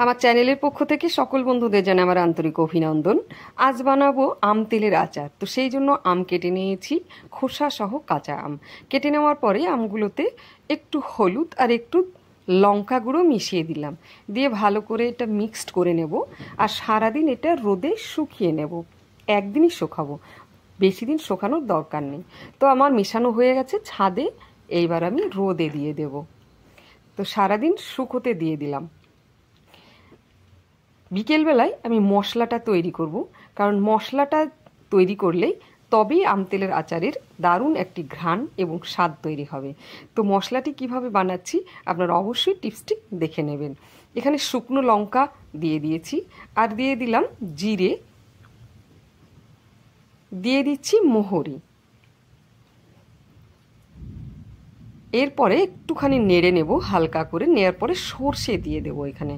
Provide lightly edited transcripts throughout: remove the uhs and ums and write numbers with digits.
আমার চ্যানেলের পক্ষ থেকে সকল বন্ধুদের জানাই আমার আন্তরিক অভিনন্দন। আজ বানাবো আম তেলের আচার। তো সেই জন্য আম কেটে নিয়েছি, খোসা সহ কাঁচা আম। কেটে নেওয়ার পরে আমগুলোতে একটু হলুদ আর একটু লঙ্কা গুঁড়ো মিশিয়ে দিলাম, দিয়ে ভালো করে এটা মিক্সড করে নেব। আর সারাদিন এটা রোদে শুকিয়ে নেব, একদিনই শুকাবো, বেশি দিন শুকানোর দরকার নেই। তো আমার মেশানো হয়ে গেছে ছাদে, এইবার আমি রোদে দিয়ে দেব। তো সারাদিন শুকোতে দিয়ে দিলাম। বিকেলবেলায় আমি মশলাটা তৈরি করব, কারণ মশলাটা তৈরি করলেই তবেই আম তেলের আচারের দারুণ একটি ঘ্রাণ এবং স্বাদ তৈরি হবে। তো মশলাটি কিভাবে বানাচ্ছি আপনারা অবশ্যই টিপসটি দেখে নেবেন। এখানে শুকনো লঙ্কা দিয়ে দিয়েছি, আর দিয়ে দিলাম জিরে, দিয়ে দিচ্ছি মোহরি। এরপরে একটুখানি নেড়ে নেব হালকা করে, নেওয়ার পরে সর্ষে দিয়ে দেবো এখানে।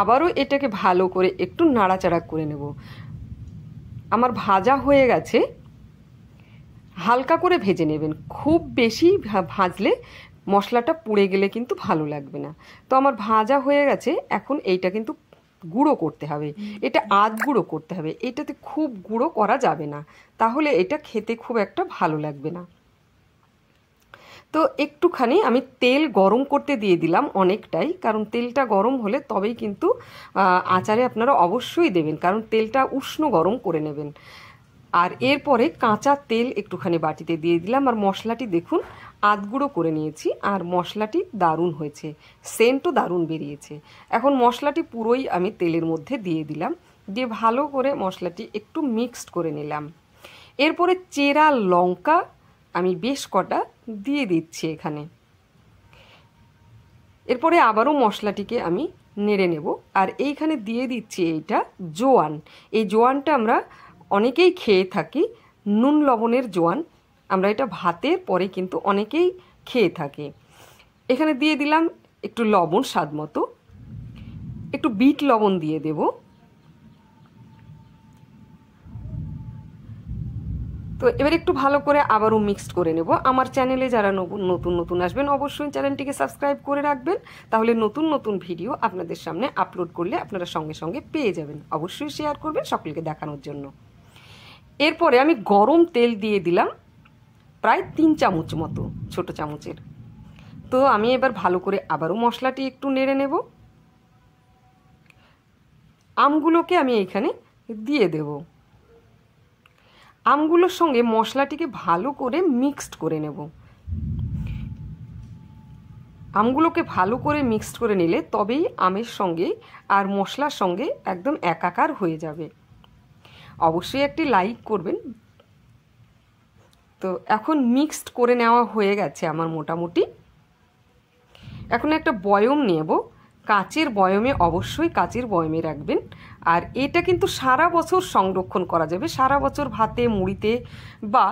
আবারও এটাকে ভালো করে একটু নাড়াচাড়া করে নেব। আমার ভাজা হয়ে গেছে, হালকা করে ভেজে নেবেন, খুব বেশি ভাজলে মশলাটা পুড়ে গেলে কিন্তু ভালো লাগবে না। তো আমার ভাজা হয়ে গেছে, এখন এইটা কিন্তু গুঁড়ো করতে হবে, এটা আধ গুঁড়ো করতে হবে, এটাতে খুব গুঁড়ো করা যাবে না, তাহলে এটা খেতে খুব একটা ভালো লাগবে না। তো একটুখানি আমি তেল গরম করতে দিয়ে দিলাম অনেকটাই, কারণ তেলটা গরম হলে তবেই কিন্তু আচারে আপনারা অবশ্যই দেবেন, কারণ তেলটা উষ্ণ গরম করে নেবেন। আর এরপরে কাঁচা তেল একটুখানি বাটিতে দিয়ে দিলাম, আর মশলাটি দেখুন আধ গুঁড়ো করে নিয়েছি, আর মশলাটি দারুণ হয়েছে, সেন্টও দারুণ বেরিয়েছে। এখন মশলাটি পুরোই আমি তেলের মধ্যে দিয়ে দিলাম, দিয়ে ভালো করে মশলাটি একটু মিক্সড করে নিলাম। এরপরে চেরা লঙ্কা আমি বেশ কটা দিয়ে দিচ্ছি এখানে। এরপরে আবারও মশলাটিকে আমি নেড়ে নেব, আর এইখানে দিয়ে দিচ্ছি এইটা জোয়ান। এই জোয়ানটা আমরা অনেকেই খেয়ে থাকি, নুন লবণের জোয়ান, আমরা এটা ভাতের পরে কিন্তু অনেকেই খেয়ে থাকি। এখানে দিয়ে দিলাম একটু লবণ স্বাদ মতো, একটু বিট লবণ দিয়ে দেব। তো এবার একটু ভালো করে আবারও মিক্সড করে নেব। আমার চ্যানেলে যারা নতুন নতুন আসবেন অবশ্যই চ্যানেলটিকে সাবস্ক্রাইব করে রাখবেন, তাহলে নতুন নতুন ভিডিও আপনাদের সামনে আপলোড করলে আপনারা সঙ্গে সঙ্গে পেয়ে যাবেন। অবশ্যই শেয়ার করবেন সকলকে দেখানোর জন্য। এরপরে আমি গরম তেল দিয়ে দিলাম প্রায় 3 চামচ মতো, ছোট চামচের। তো আমি এবার ভালো করে আবারও মশলাটি একটু নেড়ে নেব। আমগুলোকে আমি এখানে দিয়ে দেব, আমগুলোর সঙ্গে মশলাটিকে ভালো করে মিক্সড করে নেব। আমগুলোকে ভালো করে মিক্সড করে নিলে তবেই আমের সঙ্গে আর মশলার সঙ্গে একদম একাকার হয়ে যাবে। অবশ্যই একটি লাইক করবেন। তো এখন মিক্সড করে নেওয়া হয়ে গেছে আমার মোটামুটি। এখন একটা বয়ম নেব, কাচের বয়মে, অবশ্যই কাচের বয়মে রাখবেন। আর এটা কিন্তু সারা বছর সংরক্ষণ করা যাবে, সারা বছর ভাতে, মুড়িতে বা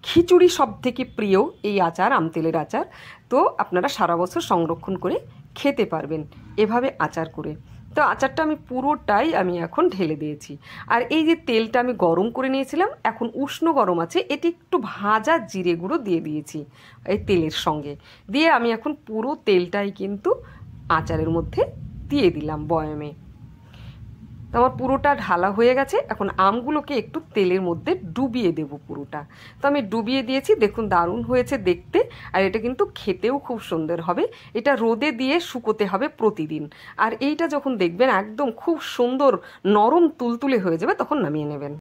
খিচুড়ি সব থেকে প্রিয় এই আচার, আম তেলের আচার। তো আপনারা সারা বছর সংরক্ষণ করে খেতে পারবেন এভাবে আচার করে। তো আচারটা আমি পুরোটাই আমি এখন ঢেলে দিয়েছি। আর এই যে তেলটা আমি গরম করে নিয়েছিলাম, এখন উষ্ণ গরম আছে, এটি একটু ভাজা জিরে গুঁড়ো দিয়ে দিয়েছি এই তেলের সঙ্গে, দিয়ে আমি এখন পুরো তেলটাই কিন্তু আচারের মধ্যে দিয়ে দিলাম বয়মে। তো আমার পুরোটা ঢালা হয়ে গেছে, এখন আমগুলোকে একটু তেলের মধ্যে ডুবিয়ে দেব পুরোটা। তো আমি ডুবিয়ে দিয়েছি, দেখুন দারুণ হয়েছে দেখতে, আর এটা কিন্তু খেতেও খুব সুন্দর হবে। এটা রোদে দিয়ে শুকোতে হবে প্রতিদিন, আর এইটা যখন দেখবেন একদম খুব সুন্দর নরম তুলতুলে হয়ে যাবে, তখন নামিয়ে নেবেন।